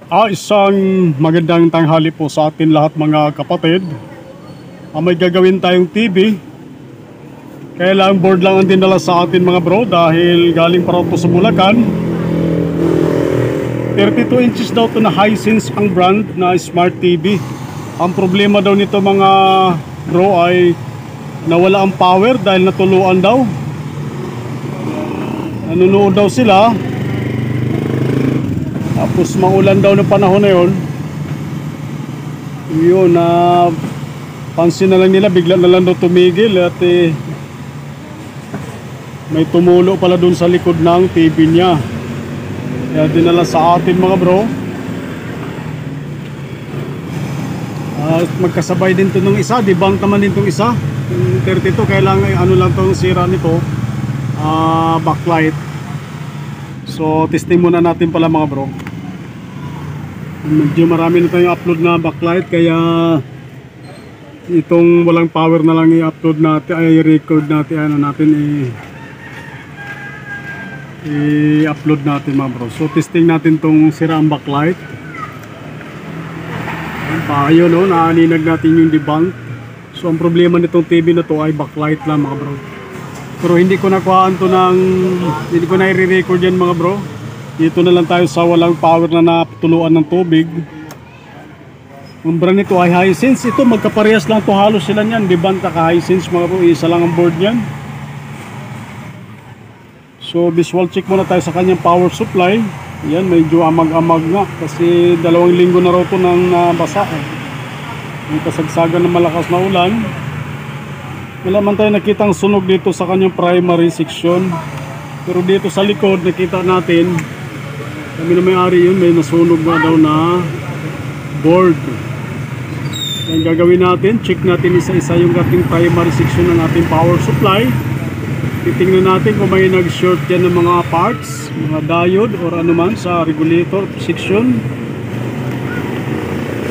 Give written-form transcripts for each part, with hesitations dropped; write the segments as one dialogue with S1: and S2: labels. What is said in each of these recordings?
S1: Isang magandang tanghali po sa atin lahat mga kapatid. May gagawin tayong TV. Kaya lang board lang ang dinala sa atin mga bro dahil galing pa raw po sa Bulacan. 32 inches daw to na Hisense ang brand na smart TV. Ang problema daw nito mga bro ay nawala ang power dahil natuluan daw. Nanunood daw sila. Tapos maulan daw ng panahon na yun. Yun na pansin na lang nila, bigla na lang daw tumigil at may tumulo pala dun sa likod ng TV niya. Kaya dinala sa atin mga bro. Magkasabay din to nung isa, debunk naman din tong isa. Yung 32, kailangan ano lang tong sira nito, backlight. So testing muna natin pala mga bro. Medyo marami na tayong upload na backlight, kaya itong walang power na lang i-upload natin, ay record natin, ano natin i-upload natin mga bro. So testing natin tong sirang backlight. Ayun no, naaninag natin yung debunk. So ang problema nitong TV na to ay backlight lang mga bro. Pero hindi ko nakuhaan to ng, hindi ko na i-record yan mga bro. Dito na lang tayo sa walang power na naputuluan ng tubig. Ang brand nito ay Hisense. Ito magkaparehas lang to, halos sila niyan. Debunk ka Hisense mga bro, isa lang ang board niyan. So visual check muna tayo sa kanyang power supply. Yan, medyo amag-amag nga kasi 2 linggo na raw to nang nabasa. May kasagsagan ng malakas na ulan. Wala man tayo nakitang sunog dito sa kanyang primary section, pero dito sa likod nakita natin, kami na may-ari yun, may nasunog na daw na board. Ang gagawin natin, check natin isa-isa yung ating primary section ng ating power supply. Titingnan natin kung may nag-short yan ng mga parts, mga diode or anuman sa regulator section.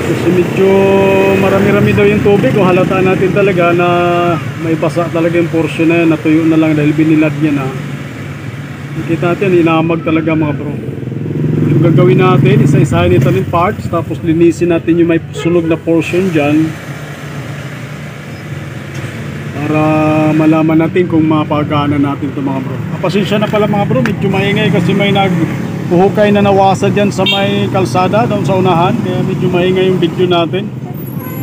S1: Kasi medyo marami-rami daw yung tubig, o halata natin talaga na may basa talaga yung portion na yan, natuyo na lang dahil binilad niya na. Nakita natin, inamag talaga mga bro. Yung gagawin natin, isa-isahin ito ng parts, tapos linisin natin yung may sunog na portion dyan para malaman natin kung mapagana natin ito mga bro. Pasensya na pala mga bro, medyo maingay kasi may naghuhukay na nawasa dyan sa may kalsada doon sa unahan, kaya medyo maingay yung video natin.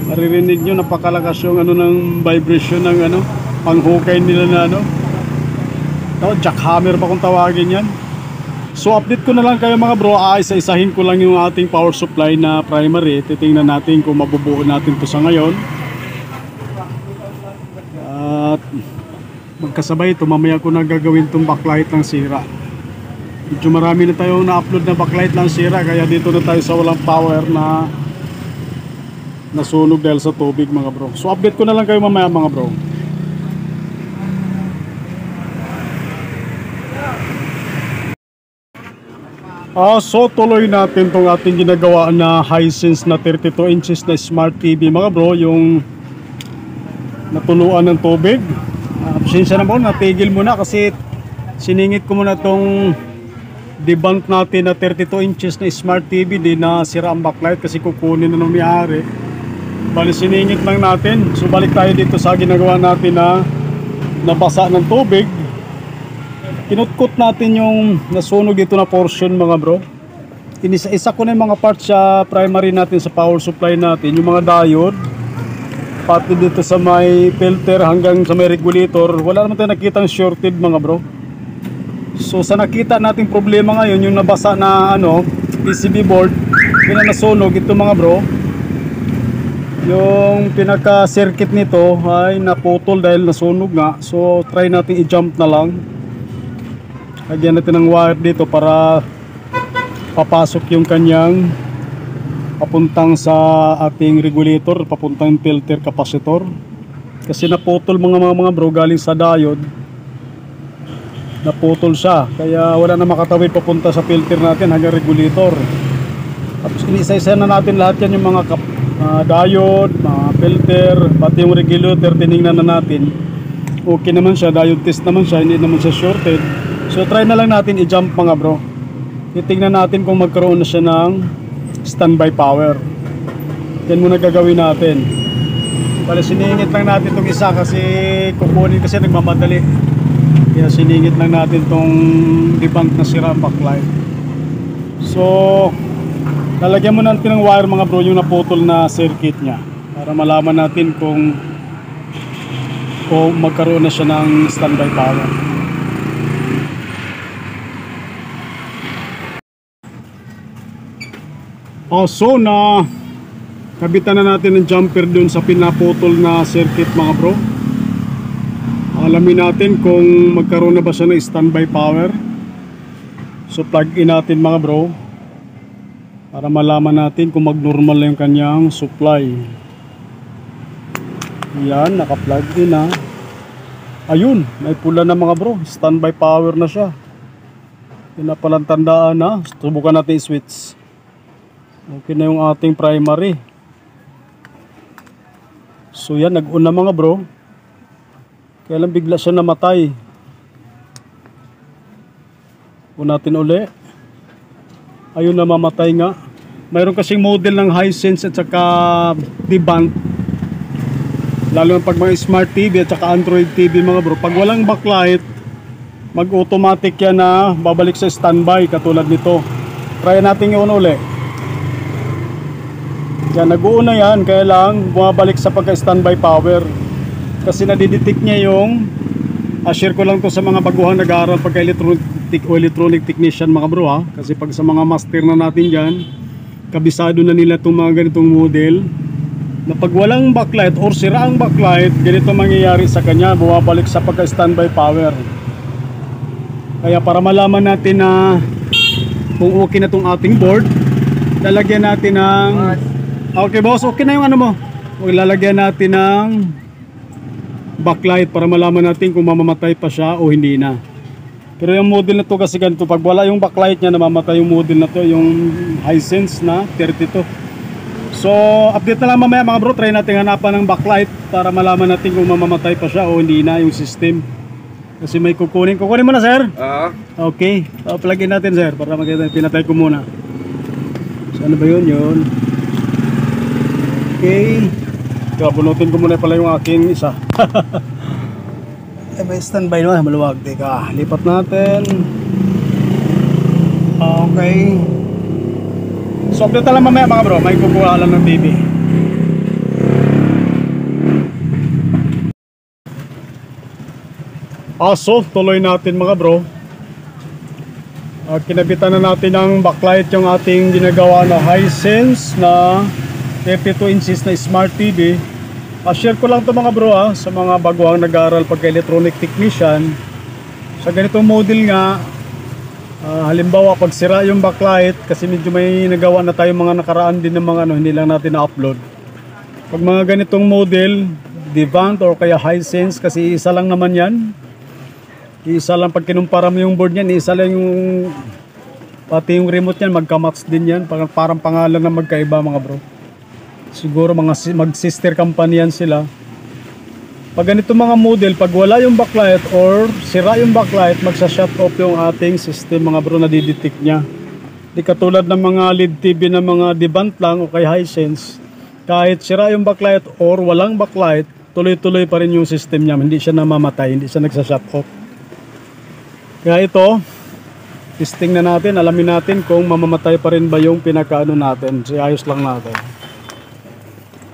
S1: Maririnig nyo, napakalakas yung ano ng vibration ng ano, panghukay nila na ano, jackhammer pa kung tawagin yan. So update ko na lang kayo mga bro, isa-isahin ko lang yung ating power supply na primary. Titingnan natin kung mabubuo natin to sa ngayon. At magkasabay ito, mamaya ko na gagawin itong backlight ng sira. Medyo marami na tayong na-upload na backlight ng sira, kaya dito na tayo sa walang power na nasunog dahil sa tubig mga bro. So update ko na lang kayo mamaya mga bro. So tuloy natin tong ating ginagawa na Hisense na 32 inches na smart TV mga bro, yung natuluan ng tubig. Pasensya na po, natigil muna kasi siningit ko muna tong debunk natin na 32 inches na smart TV. Di na sira ang backlight kasi kukunin na ng may-ari. Bali siningit lang natin. So balik tayo dito sa ginagawa natin na nabasa ng tubig. Kinutkot natin yung nasunog dito na portion mga bro. Inisa-isa ko na yung mga parts sa primary natin sa power supply natin, yung mga diode, pati dito sa may filter hanggang sa may regulator. Wala naman tayo nakitang shorted mga bro. So sa nakita nating problema ngayon, yung nabasa na ano, PCB board, yun na nasunog ito mga bro. Yung pinaka circuit nito ay naputol dahil nasunog nga. So try natin i-jump na lang. Lagyan natin ng wire dito para papasok yung kanyang papuntang sa ating regulator, papuntang filter capacitor. Kasi naputol mga bro galing sa diode. Naputol siya, kaya wala na makatawid papunta sa filter natin hanggang regulator. Tapos inisa-isa na natin lahat yan, yung mga diode, mga filter, pati yung regulator, tinignan na natin. Okay naman siya, diode test naman siya, hindi naman siya shorted. So try na lang natin i-jump mga bro. Titingnan natin kung magkaroon na siya ng standby power. Yan muna gagawin natin. Bale, siningit lang natin itong isa kasi kukunin kasi nagmamadali. Kaya siningit lang natin itong debunk na sira ang backlight. So lalagyan mo natin ng wire mga bro yung naputol na circuit nya para malaman natin kung magkaroon na siya ng standby power. So na kabitan na natin ng jumper dun sa pinaputol na circuit mga bro. Alamin natin kung magkaroon na ba siya ng standby power. So plug in natin mga bro para malaman natin kung mag-normal na yung kanyang supply. Yan, naka-plug in na. Ayun, may pula na mga bro. Standby power na siya. Yun na palang tandaan na. Subukan natin i-switch. Okay na yung ating primary. So yan, nag-on na mga bro. Kaya lang bigla siya namatay. On natin uli. Ayun, namamatay nga. Mayroon kasing model ng Hisense at saka debunk. Lalo na pag mga smart TV at saka Android TV mga bro, pag walang backlight, mag-automatic yan na babalik sa standby katulad nito. Try natin i-on uli. Yan, nag-uuna yan, kaya lang bumabalik sa pagka-standby power. Kasi nadidetect niya yung share ko lang to sa mga baguhang nag-aaral pagka-electronic technician mga bro ha. Kasi pag sa mga master na natin dyan, kabisado na nila itong mga ganitong model na pag walang backlight or sira ang backlight, ganito mangyayari sa kanya, bumabalik sa pagka-standby power. Kaya para malaman natin na kung okay na itong ating board, lalagyan natin ng okay boss, okay na yung ano mo. Lalagyan natin ng backlight para malaman natin kung mamamatay pa siya o hindi na. Pero yung model na to kasi ganito, pag wala yung backlight niya, namamatay yung model na to, yung Hisense na 32. So update na lang mamaya mga bro, try natin hanapan ng backlight para malaman natin kung mamamatay pa siya o hindi na yung system. Kasi may kukunin mo na sir? Okay, plug in natin sir para makita. Pinatay ko muna. So ano ba yun? Okay, bunutin ko muna pala yung aking isa. May standby naman, maluwag. Teka, lipat natin. Okay. So update na lang mamaya mga bro, may kukuha lang ng TV. So tuloy natin mga bro. Kinabitan na natin ng backlight yung ating ginagawa na Hisense na 32 inches na smart TV. Share ko lang to mga bro sa mga baguhang nag-aaral pagka-electronic technician. Sa ganitong model nga, halimbawa pag sira yung backlight, kasi medyo may nagawa na tayo mga nakaraan din ng mga hindi lang natin na-upload. Pag mga ganitong model, Devant or kaya Hisense, kasi isa lang naman yan. Isa lang, pag kinumpara mo yung board niyan, isa lang yung pati yung remote niyan, magka-match din yan. Parang pangalan na magkaiba mga bro. Siguro mag-sister company yan sila. Pag ganito mga model, pag wala yung backlight or sira yung backlight, magsa-shut off yung ating system mga bro, na didetect niya. Di katulad ng mga LED TV na mga Devant lang o kay Hisense, kahit sira yung backlight or walang backlight, tuloy-tuloy pa rin yung system niya. Hindi siya namamatay, hindi siya nagsa-shut off. Kaya ito, testing na natin, alamin natin kung mamamatay pa rin ba yung pinakaano natin. So ayos lang natin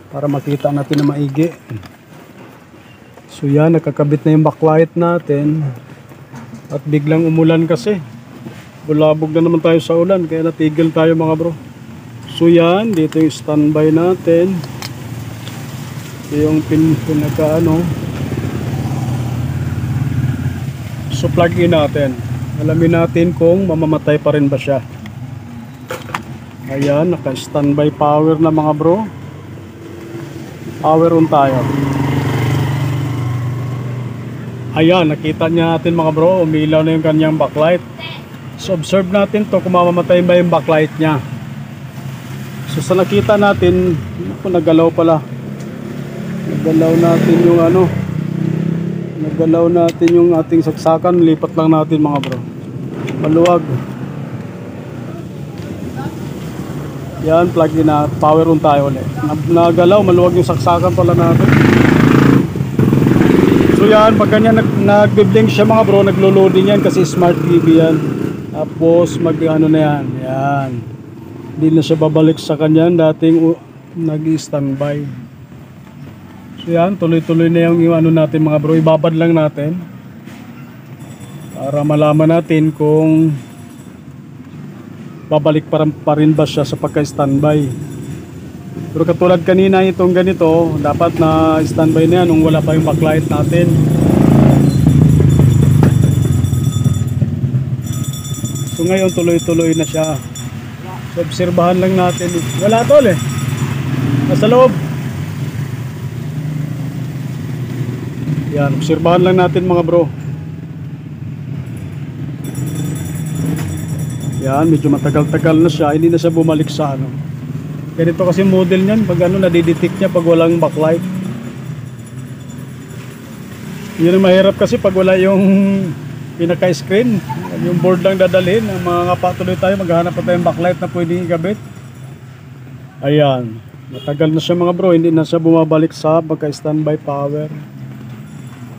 S1: para makita natin na maigi. So yan, nakakabit na yung backlight natin. At biglang umulan kasi. Bulabog na naman tayo sa ulan, kaya natigil tayo mga bro. So yan, dito yung standby natin. Ito yung pinakaano. So plug in natin. Alamin natin kung mamamatay pa rin ba siya. Ayan, naka-standby power na mga bro. Power on tayo. Ayan, nakita niya natin mga bro, umilaw na yung kanyang backlight. So observe natin to kung mamamatay ba yung backlight niya. So sa nakita natin, nagalaw pala. Nagalaw natin yung nagalaw natin yung ating saksakan. Lipat lang natin mga bro. Maluwag. Yan, plug in na, power on tayo ulit. Nagalaw, maluwag yung saksakan pala natin. So yan, pag ganyan nagbiblink siya mga bro, naglo-loading yan kasi smart TV yan. Tapos mag ano na yan, yan. Hindi na siya babalik sa kanyan, dating nag-standby. So yan, tuloy-tuloy na yung ano natin mga bro, ibabad lang natin. Para malaman natin kung babalik pa rin ba siya sa pagka-standby. Pero katulad kanina itong ganito, dapat na standby na yan nung wala pa yung backlight natin. So ngayon tuloy-tuloy na siya. So obserbahan lang natin. Wala tol eh. Nasa loob. Yan, obserbahan lang natin mga bro. Yan, medyo matagal-tagal na siya, hindi na siya bumalik sa ano. Ganito kasi model niyan, pag ano, nadidetect niya pag walang backlight. Yun ang mahirap kasi pag wala yung pinaka-screen, yung board lang dadalhin, ang mga patuloy tayo, maghanap pa tayong backlight na pwedeng ikabit. Ayan, matagal na siya mga bro, hindi na siya bumabalik sa pagka-standby power.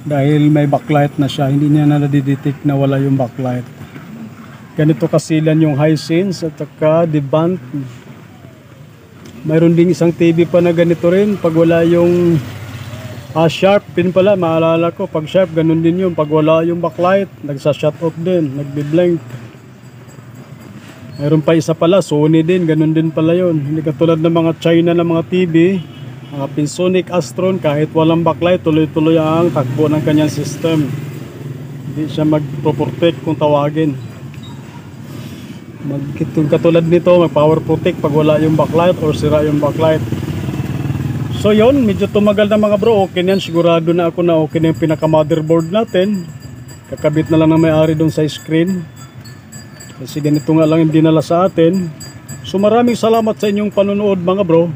S1: Dahil may backlight na siya, hindi niya na nadidetect na wala yung backlight. Ganito kasilan yung Hisense at saka Devant. Mayroon ding isang TV pa na ganito rin. Pag wala yung Sharp pin pala, maalala ko. Pag Sharp, ganun din yun. Pag wala yung backlight, nagsa-shut off din, nagbi-blank. Mayroon pa isa pala, Sony din, ganun din pala yun. Hindi katulad ng mga China na mga TV, mga Panasonic, Astron, kahit walang backlight, tuloy-tuloy ang takbo ng kanyang system. Hindi siya mag-protect kung tawagin. Katulad nito, mag power protect pag wala yung backlight or sira yung backlight. So yon, medyo tumagal na mga bro. Okay na yan, sigurado na ako na okay na yung pinaka motherboard natin. Kakabit na lang ng may-ari doon sa screen kasi ganito nga lang yung dinala sa atin. So maraming salamat sa inyong panonood mga bro,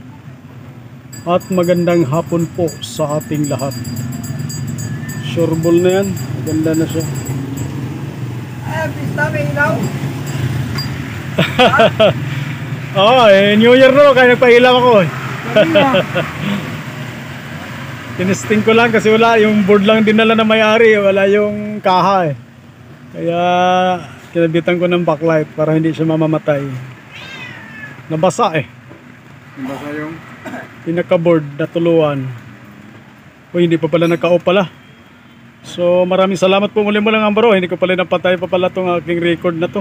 S1: at magandang hapon po sa ating lahat. Sureball na yan, maganda na siya. Oo, New Year no, kaya nagpailaw ako eh. Tinesting ko lang kasi wala, yung board lang dinala na may-ari, wala yung kaha eh. Kaya kinabitan ko ng backlight para hindi siya mamamatay. Nabasa eh. Nabasa yung pinaka-board na tuluan. O hindi pa pala naka-off pala. So maraming salamat po muli mo lang ang bro. Hindi ko pala napatay pa pala itong aking record na to.